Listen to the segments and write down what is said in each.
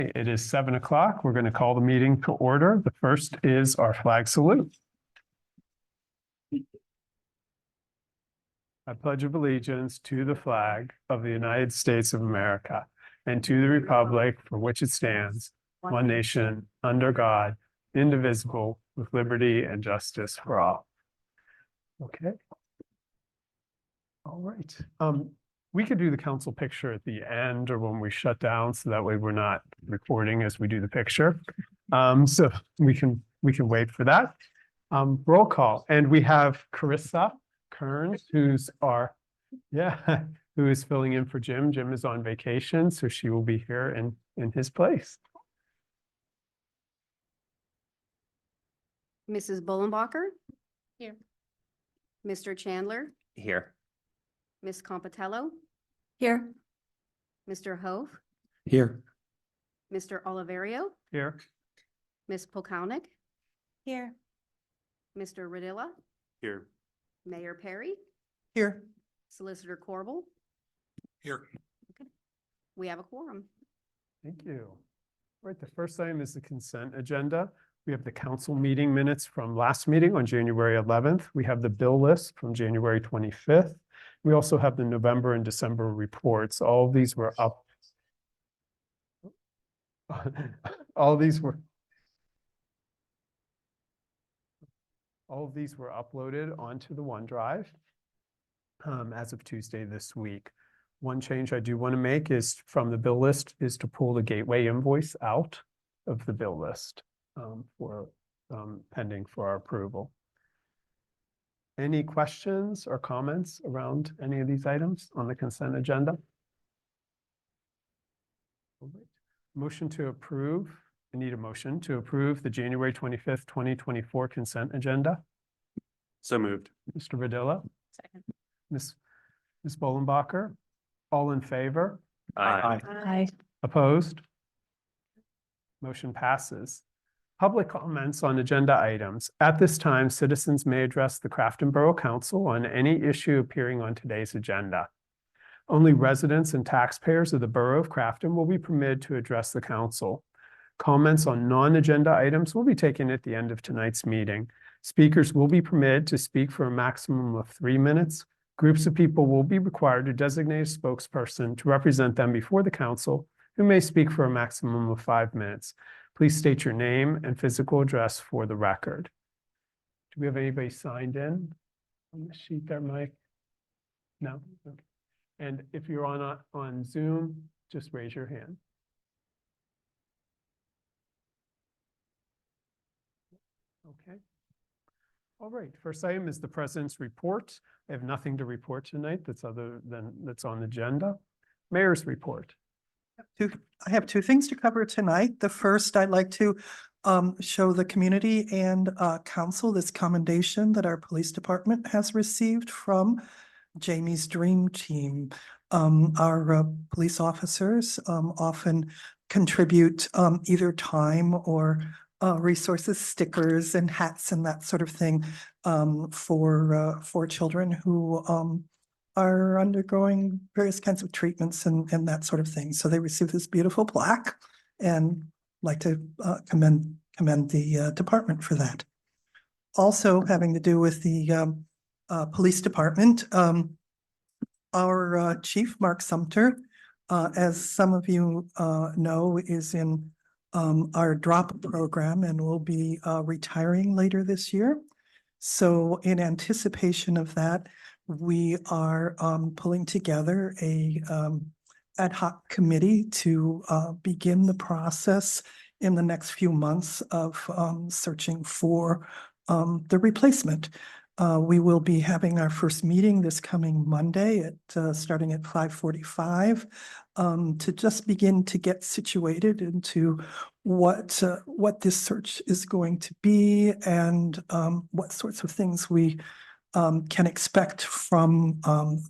It is 7 o'clock. We're going to call the meeting to order. The first is our flag salute. I pledge of allegiance to the flag of the United States of America and to the republic for which it stands, one nation, under God, indivisible, with liberty and justice for all. Okay. All right. We could do the council picture at the end or when we shut down, so that way we're not recording as we do the picture. So we can wait for that. Roll call, and we have Carissa Kearns, who is filling in for Jim. Jim is on vacation, so she will be here in his place. Mrs. Bullenbacher? Here. Mr. Chandler? Here. Ms. Compatello? Here. Mr. Hove? Here. Mr. Oliverio? Here. Ms. Polkownik? Here. Mr. Radilla? Here. Mayor Perry? Here. Solicitor Corbel? Here. We have a quorum. Thank you. All right, the first item is the consent agenda. We have the council meeting minutes from last meeting on January 11th. We have the bill list from January 25th. We also have the November and December reports. All of these were up. All of these were uploaded onto the OneDrive as of Tuesday this week. One change I do want to make is from the bill list is to pull the gateway invoice out of the bill list for pending for our approval. Any questions or comments around any of these items on the consent agenda? Motion to approve. I need a motion to approve the January 25th, 2024 consent agenda. So moved. Mr. Radilla, Second. Ms. Bullenbacher, all in favor? Aye. Aye. Opposed? Motion passes. Public comments on agenda items. At this time, citizens may address the Crafton Borough Council on any issue appearing on today's agenda. Only residents and taxpayers of the Borough of Crafton will be permitted to address the council. Comments on non-agenda items will be taken at the end of tonight's meeting. Speakers will be permitted to speak for a maximum of 3 minutes. Groups of people will be required to designate a spokesperson to represent them before the council, who may speak for a maximum of 5 minutes. Please state your name and physical address for the record. Do we have anybody signed in on the sheet there, Mike? No? Okay. And if you're on Zoom, just raise your hand. Okay. All right, first item is the president's report. I have nothing to report tonight that's other than that's on the agenda. Mayor's report. I have two things to cover tonight. The first, I'd like to show the community and council this commendation that our police department has received from Jamie's Dream Team. Our police officers often contribute either time or resources, stickers and hats and that sort of thing for children who are undergoing various kinds of treatments and that sort of thing. So they received this beautiful plaque, and like to commend the department for that. Also having to do with the police department, our chief, Mark Sumter, as some of you know, is in our drop program and will be retiring later this year. So in anticipation of that, we are pulling together a ad hoc committee to begin the process in the next few months of searching for the replacement. We will be having our first meeting this coming Monday at starting at 5:45 to just begin to get situated into what this search is going to be and what sorts of things we can expect from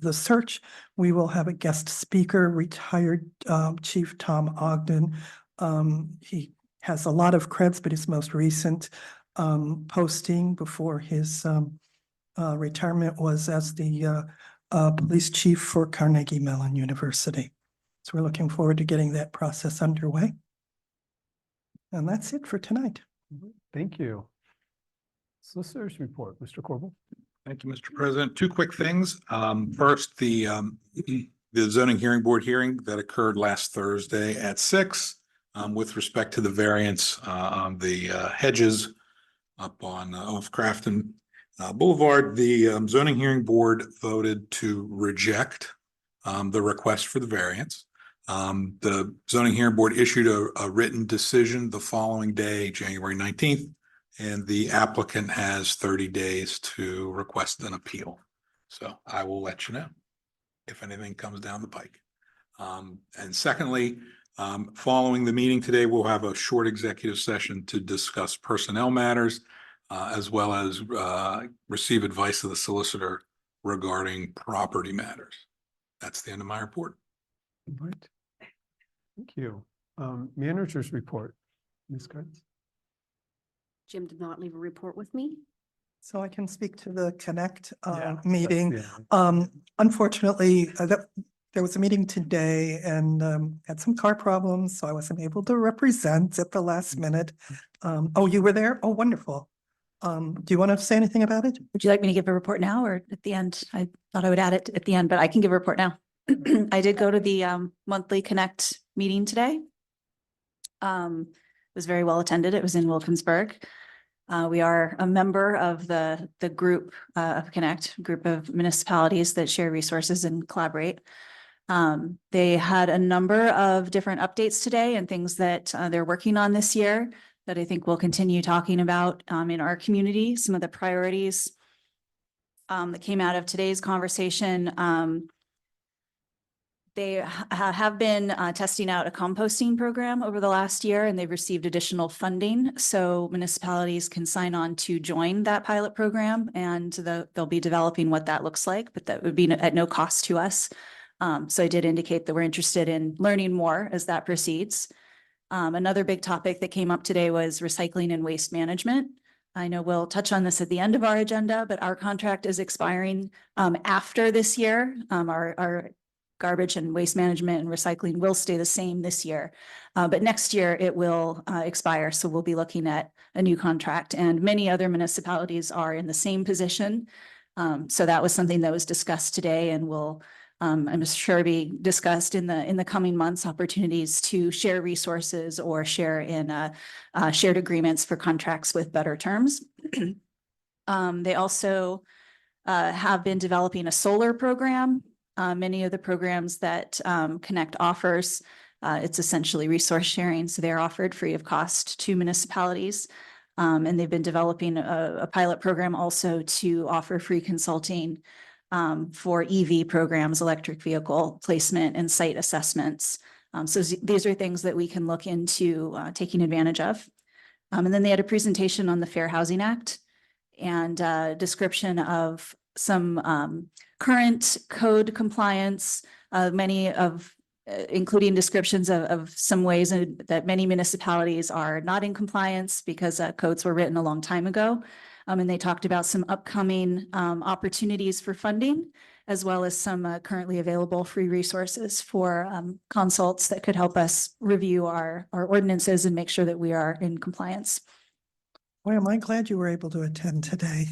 the search. We will have a guest speaker, retired Chief Tom Ogden. He has a lot of creds, but his most recent posting before his retirement was as the police chief for Carnegie Mellon University. So we're looking forward to getting that process underway. And that's it for tonight. Thank you. Solicitors report, Mr. Corbel. Thank you, Mr. President. Two quick things. First, the zoning hearing board hearing that occurred last Thursday at 6 with respect to the variance on the hedges up on off Crafton Boulevard. The zoning hearing board voted to reject the request for the variance. The zoning hearing board issued a written decision the following day, January 19th. And the applicant has 30 days to request an appeal. So I will let you know if anything comes down the pike. And secondly, following the meeting today, we'll have a short executive session to discuss personnel matters, as well as receive advice of the solicitor regarding property matters. That's the end of my report. All right. Thank you. Managers report, Ms. Kurtz. Jim did not leave a report with me. So I can speak to the Connect Yeah, meeting. yeah. Unfortunately, there was a meeting today and had some car problems, so I wasn't able to represent at the last minute. Oh, you were there? Oh, wonderful. Do you want to say anything about it? Would you like me to give a report now or at the end? I thought I would add it at the end, but I can give a report now. I did go to the monthly Connect meeting today. It was very well attended. It was in Wilkinsburg. We are a member of the group of Connect, group of municipalities that share resources and collaborate. They had a number of different updates today and things that they're working on this year that I think we'll continue talking about in our community. Some of the priorities that came out of today's conversation. They have been testing out a composting program over the last year, and they've received additional funding. So municipalities can sign on to join that pilot program, and they'll be developing what that looks like, but that would be at no cost to us. So I did indicate that we're interested in learning more as that proceeds. Another big topic that came up today was recycling and waste management. I know we'll touch on this at the end of our agenda, but our contract is expiring after this year. Our garbage and waste management and recycling will stay the same this year. But next year it will expire. So we'll be looking at a new contract, and many other municipalities are in the same position. So that was something that was discussed today and will, I'm sure, be discussed in the coming months, opportunities to share resources or share in shared agreements for contracts with better terms. They also have been developing a solar program. Many of the programs that Connect offers, it's essentially resource sharing. So they're offered free of cost to municipalities. And they've been developing a pilot program also to offer free consulting for EV programs, electric vehicle placement and site assessments. So these are things that we can look into taking advantage of. And then they had a presentation on the Fair Housing Act and description of some current code compliance, including descriptions of some ways that many municipalities are not in compliance because codes were written a long time ago. And they talked about some upcoming opportunities for funding, as well as some currently available free resources for consults that could help us review our ordinances and make sure that we are in compliance. Boy, am I glad you were able to attend today.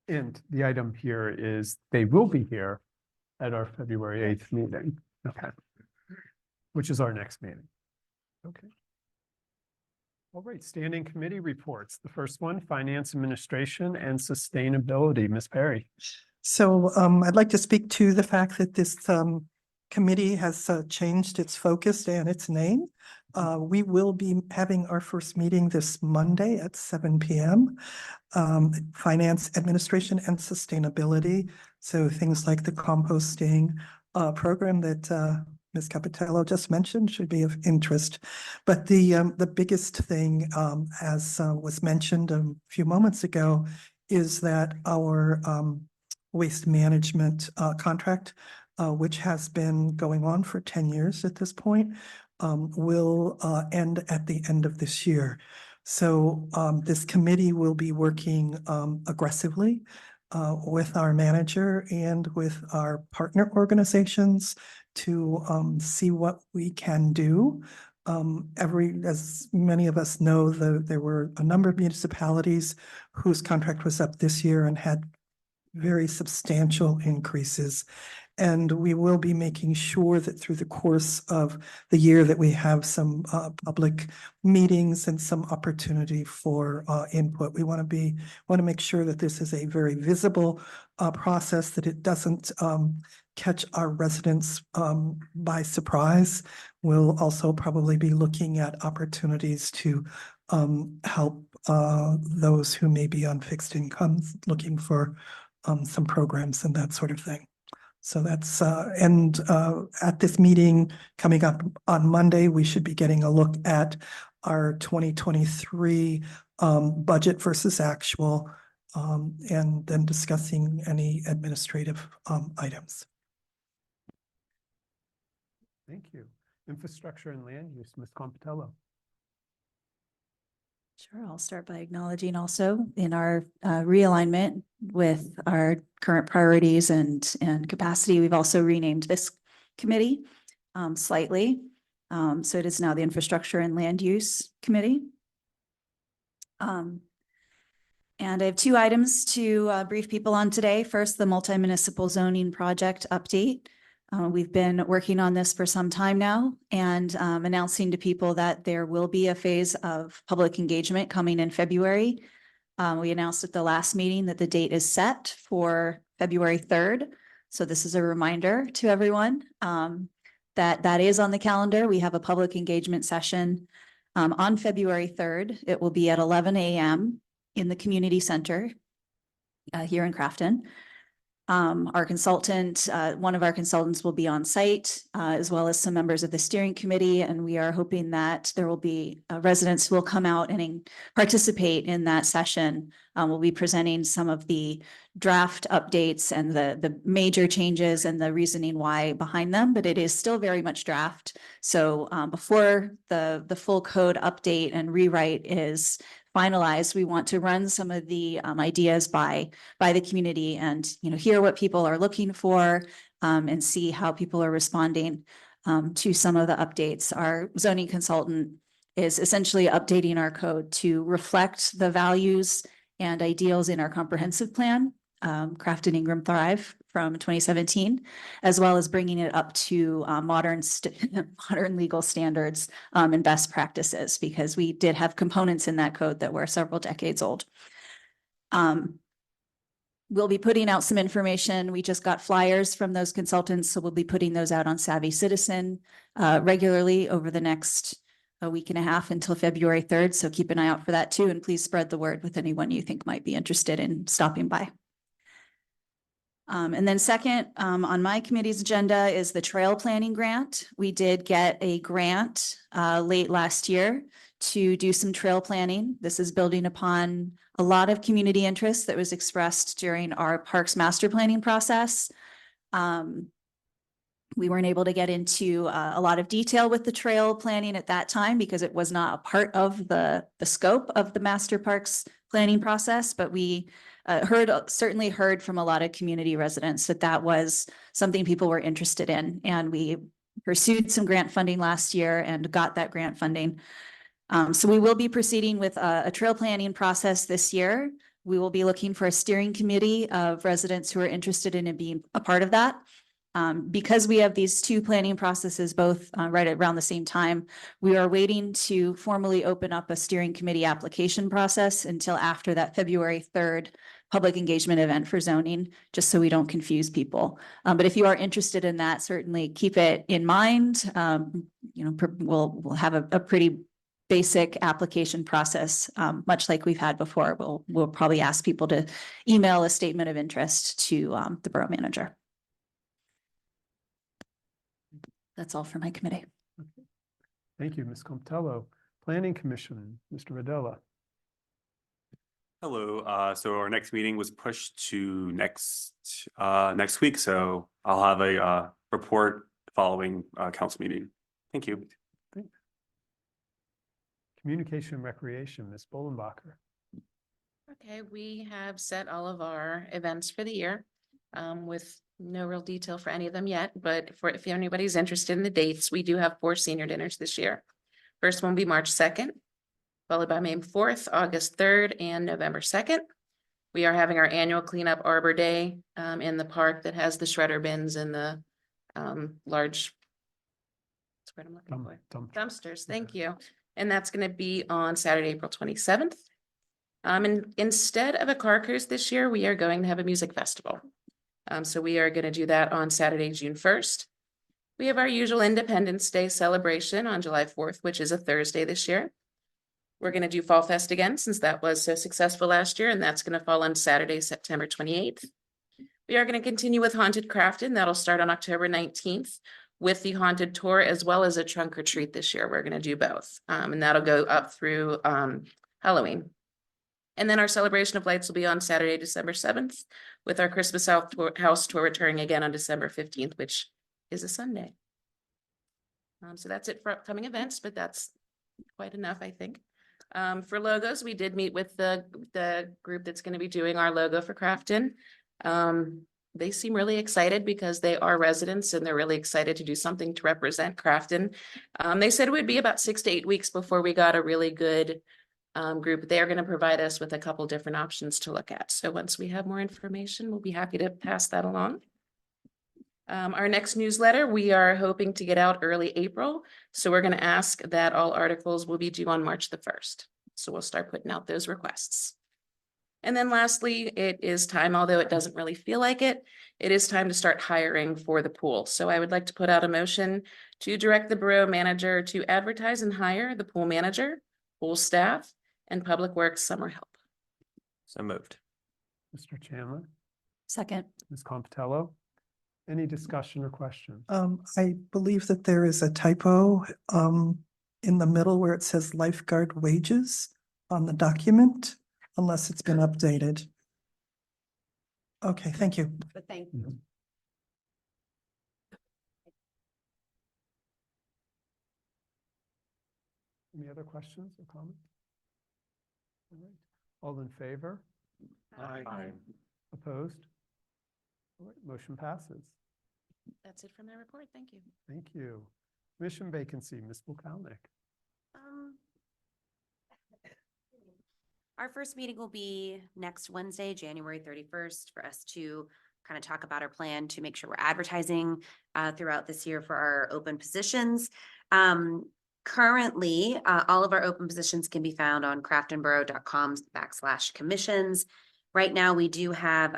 And the item here is they will be here at our February 8th meeting. Okay. Which is our next meeting. Okay. All right, standing committee reports. The first one, Finance Administration and Sustainability. Ms. Perry. So I'd like to speak to the fact that this committee has changed its focus and its name. We will be having our first meeting this Monday at 7 p.m. Finance, Administration, and Sustainability. So things like the composting program that Ms. Capitello just mentioned should be of interest. But the biggest thing, as was mentioned a few moments ago, is that our waste management contract, which has been going on for 10 years at this point, will end at the end of this year. So this committee will be working aggressively with our manager and with our partner organizations to see what we can do as many of us know, there were a number of municipalities whose contract was up this year and had very substantial increases. And we will be making sure that through the course of the year that we have some public meetings and some opportunity for input. We want to make sure that this is a very visible process, that it doesn't catch our residents by surprise. We'll also probably be looking at opportunities to help those who may be on fixed incomes looking for some programs and that sort of thing. So that's, at this meeting coming up on Monday, we should be getting a look at our 2023 budget versus actual, and then discussing any administrative items. Thank you. Infrastructure and land use, Ms. Compitello. Sure, I'll start by acknowledging also in our realignment with our current priorities and capacity, we've also renamed this committee slightly. So it is now the Infrastructure and Land Use Committee. And I have two items to brief people on today. First, the multi-municipal zoning project update. We've been working on this for some time now and announcing to people that there will be a phase of public engagement coming in February. We announced at the last meeting that the date is set for February 3rd. So this is a reminder to everyone that is on the calendar. We have a public engagement session on February 3rd. It will be at 11 a.m. in the community center here in Crafton. Our consultant, one of our consultants will be on site, as well as some members of the steering committee. And we are hoping that there will be residents who will come out and participate in that session. We'll be presenting some of the draft updates and the major changes and the reasoning why behind them, but it is still very much draft. So before the full code update and rewrite is finalized, we want to run some of the ideas by the community and hear what people are looking for and see how people are responding to some of the updates. Our zoning consultant is essentially updating our code to reflect the values and ideals in our comprehensive plan, Crafton Ingram Thrive from 2017, as well as bringing it up to modern legal standards and best practices, because we did have components in that code that were several decades old. We'll be putting out some information. We just got flyers from those consultants, so we'll be putting those out on Savvy Citizen regularly over the next week and a half until February 3rd. So keep an eye out for that too, and please spread the word with anyone you think might be interested in stopping by. And then second, on my committee's agenda is the trail planning grant. We did get a grant late last year to do some trail planning. This is building upon a lot of community interest that was expressed during our parks master planning process. We weren't able to get into a lot of detail with the trail planning at that time because it was not a part of the scope of the master parks planning process, but we certainly heard from a lot of community residents that was something people were interested in. And we pursued some grant funding last year and got that grant funding. So we will be proceeding with a trail planning process this year. We will be looking for a steering committee of residents who are interested in being a part of that. Because we have these two planning processes both right around the same time, we are waiting to formally open up a steering committee application process until after that February 3rd public engagement event for zoning, just so we don't confuse people. But if you are interested in that, certainly keep it in mind. We'll have a pretty basic application process, much like we've had before. We'll probably ask people to email a statement of interest to the borough manager. That's all for my committee. Okay. Thank you, Ms. Compitello. Planning Commission, Mr. Rodella. Hello. So our next meeting was pushed to next week. So I'll have a report following council meeting. Thank you. Thanks. Communication and Recreation, Ms. Bolenbacher. Okay, we have set all of our events for the year with no real detail for any of them yet, but if anybody's interested in the dates, we do have 4 senior dinners this year. First one will be March 2nd, followed by May 4th, August 3rd, and November 2nd. We are having our annual cleanup Arbor Day in the park that has the shredder bins and the large that's what I'm looking for. Dumpsters, thank you. And that's gonna be on Saturday, April 27th. And instead of a car cruise this year, we are going to have a music festival. So we are gonna do that on Saturday, June 1st. We have our usual Independence Day celebration on July 4th, which is a Thursday this year. We're gonna do Fall Fest again, since that was so successful last year, and that's gonna fall on Saturday, September 28th. We are gonna continue with Haunted Crafton. That'll start on October 19th with the Haunted Tour, as well as a trunk or treat this year. We're gonna do both. And that'll go up through Halloween. And then our Celebration of Lights will be on Saturday, December 7th, with our Christmas House Tour returning again on December 15th, which is a Sunday. So that's it for upcoming events, but that's quite enough, I think. For logos, we did meet with the group that's going to be doing our logo for Crafton. They seem really excited because they are residents and they're really excited to do something to represent Crafton. They said it would be about 6 to 8 weeks before we got a really good group. They're going to provide us with a couple different options to look at. So once we have more information, we'll be happy to pass that along. Our next newsletter, we are hoping to get out early April. So we're going to ask that all articles will be due on March the 1st. So we'll start putting out those requests. And then lastly, it is time, although it doesn't really feel like it, it is time to start hiring for the pool. So I would like to put out a motion to direct the borough manager to advertise and hire the pool manager, pool staff, and public works summer help. So moved. Mr. Chandler, Second. Ms. Compatello, any discussion or questions? I believe that there is a typo in the middle where it says lifeguard wages on the document, unless it's been updated. Okay, thank you. But thank you. Any other questions or comments? All right. All in favor? Opposed? All right, motion passes. That's it for my report. Thank you. Thank you. Commission vacancy, Ms. Bukalnik. Our first meeting will be next Wednesday, January 31st, for us to kind of talk about our plan to make sure we're advertising throughout this year for our open positions. Currently, all of our open positions can be found on craftonborough.com/commissions. Right now, we do have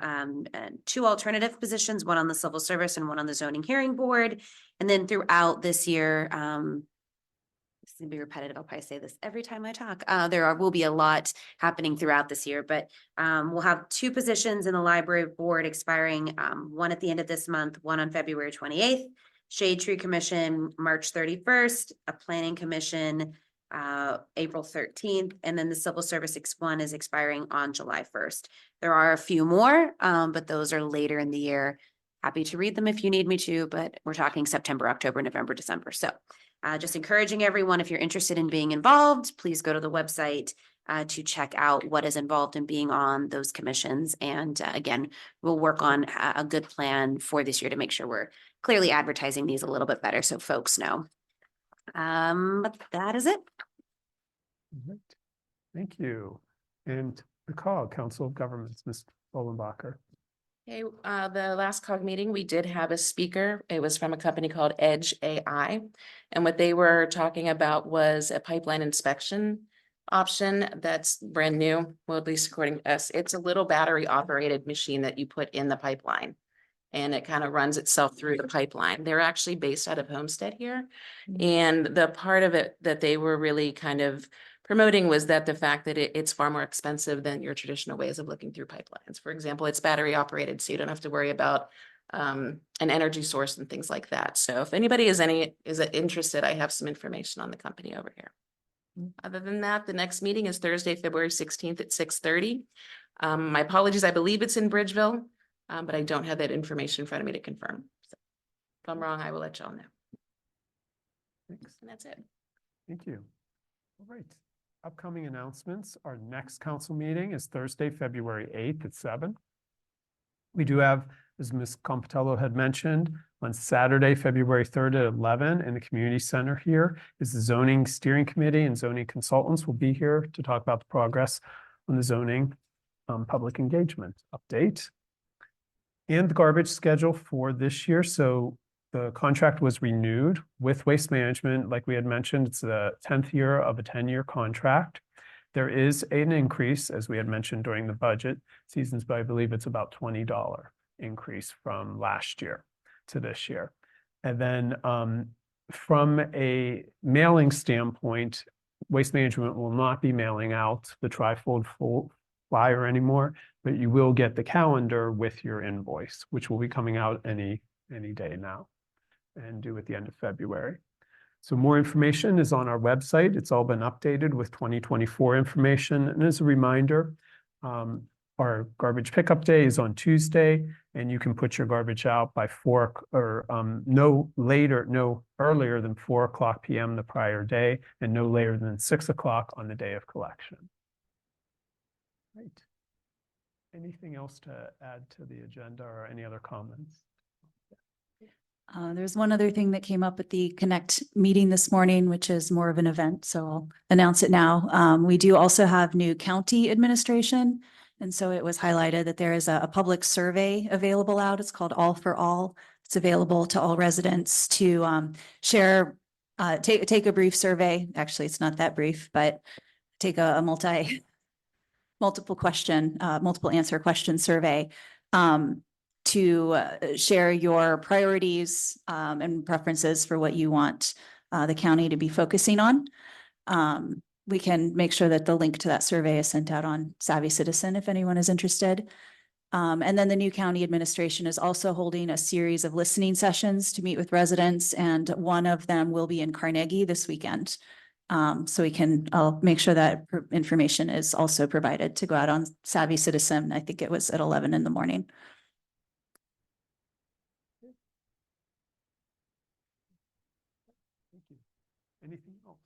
2 alternative positions, one on the civil service and one on the zoning hearing board. And then throughout this year, this is gonna be repetitive. I'll probably say this every time I talk. Will be a lot happening throughout this year, but we'll have 2 positions in the library board expiring, one at the end of this month, one on February 28th. Shade Tree Commission, March 31st, a Planning Commission, April 13th, and then the Civil Service one is expiring on July 1st. There are a few more, but those are later in the year. Happy to read them if you need me to, but we're talking September, October, November, December. So just encouraging everyone, if you're interested in being involved, please go to the website to check out what is involved in being on those commissions. And again, we'll work on a good plan for this year to make sure we're clearly advertising these a little bit better so folks know. But that is it. All right. Thank you. And the COG, Council of Governments, Ms. Bolenbacher. Okay, the last COG meeting, we did have a speaker. It was from a company called Edge AI. And what they were talking about was a pipeline inspection option that's brand new. Well, at least according to us, it's a little battery operated machine that you put in the pipeline. And it kind of runs itself through the pipeline. They're actually based out of Homestead here. And the part of it that they were really kind of promoting was that the fact that it's far more expensive than your traditional ways of looking through pipelines. For example, it's battery operated, so you don't have to worry about an energy source and things like that. So if anybody is interested, I have some information on the company over here. Other than that, the next meeting is Thursday, February 16th at 6:30. My apologies, I believe it's in Bridgeville, but I don't have that information in front of me to confirm. So if I'm wrong, I will let y'all know. Thanks. And that's it. Thank you. All right. Upcoming announcements. Our next council meeting is Thursday, February 8th at 7. We do have as Ms. Compitello had mentioned, on Saturday, February 3rd at 11 in the community center here is the zoning steering committee, and zoning consultants will be here to talk about the progress on the zoning public engagement update. And the garbage schedule for this year. So the contract was renewed with Waste Management. Like we had mentioned, it's the 10th year of a 10-year contract. There is an increase, as we had mentioned during the budget seasons, but I believe it's about $20 increase from last year to this year. And then from a mailing standpoint, Waste Management will not be mailing out the trifold full flyer anymore, but you will get the calendar with your invoice, which will be coming out any day now and due at the end of February. So more information is on our website. It's all been updated with 2024 information. And as a reminder, our garbage pickup day is on Tuesday, and you can put your garbage out by no earlier than 4 p.m. the prior day, and no later than 6 o'clock on the day of collection. Right. Anything else to add to the agenda or any other comments? There's one other thing that came up at the Connect meeting this morning, which is more of an event, so I'll announce it now. We do also have new county administration. And so it was highlighted that there is a public survey available out. It's called All for All. It's available to all residents to share, take a brief survey. Actually, it's not that brief, but take a multiple answer question survey to share your priorities and preferences for what you want the county to be focusing on. We can make sure that the link to that survey is sent out on Savvy Citizen if anyone is interested. And then the new county administration is also holding a series of listening sessions to meet with residents, and one of them will be in Carnegie this weekend. So I'll make sure that information is also provided to go out on Savvy Citizen. I think it was at 11 in the morning. Thank you. Anything else?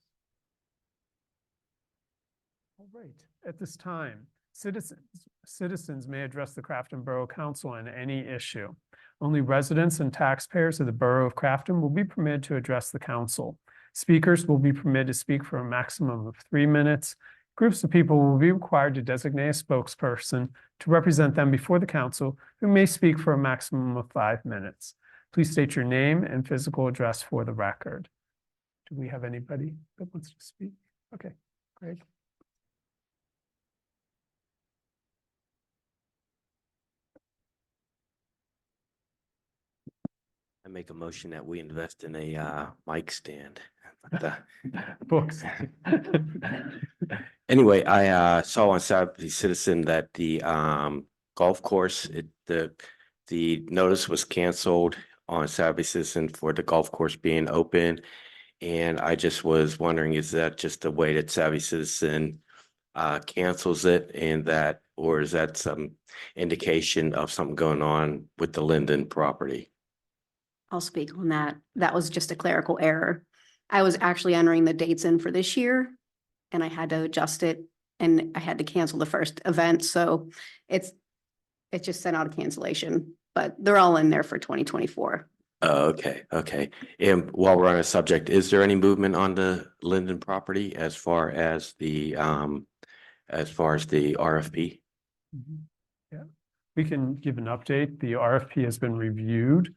All right, at this time, citizens may address the Crafton Borough Council on any issue. Only residents and taxpayers of the Borough of Crafton will be permitted to address the council. Speakers will be permitted to speak for a maximum of 3 minutes. Groups of people will be required to designate a spokesperson to represent them before the council, who may speak for a maximum of 5 minutes. Please state your name and physical address for the record. Do we have anybody that wants to speak? Okay, great. I make a motion that we invest in a mic stand. Books. Anyway, I saw on Savvy Citizen that the golf course, the notice was canceled on Savvy Citizen for the golf course being open. And I just was wondering, is that just the way that Savvy Citizen cancels it, or is that some indication of something going on with the Linden property? I'll speak on that. That was just a clerical error. I was actually entering the dates in for this year and I had to adjust it and I had to cancel the first event. So it just sent out a cancellation, but they're all in there for 2024. Okay. And while we're on a subject, is there any movement on the Linden property as far as the RFP? Yeah, we can give an update. The RFP has been reviewed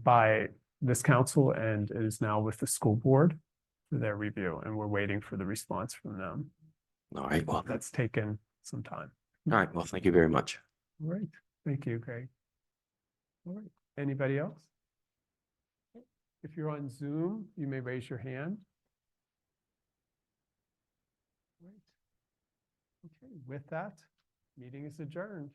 by this council and it is now with the school board for their review, and we're waiting for the response from them. All right, well, That's taken some time. all right, well, thank you very much. All right, thank you, Greg. All right, anybody else? If you're on Zoom, you may raise your hand. Right. Okay, with that, meeting is adjourned.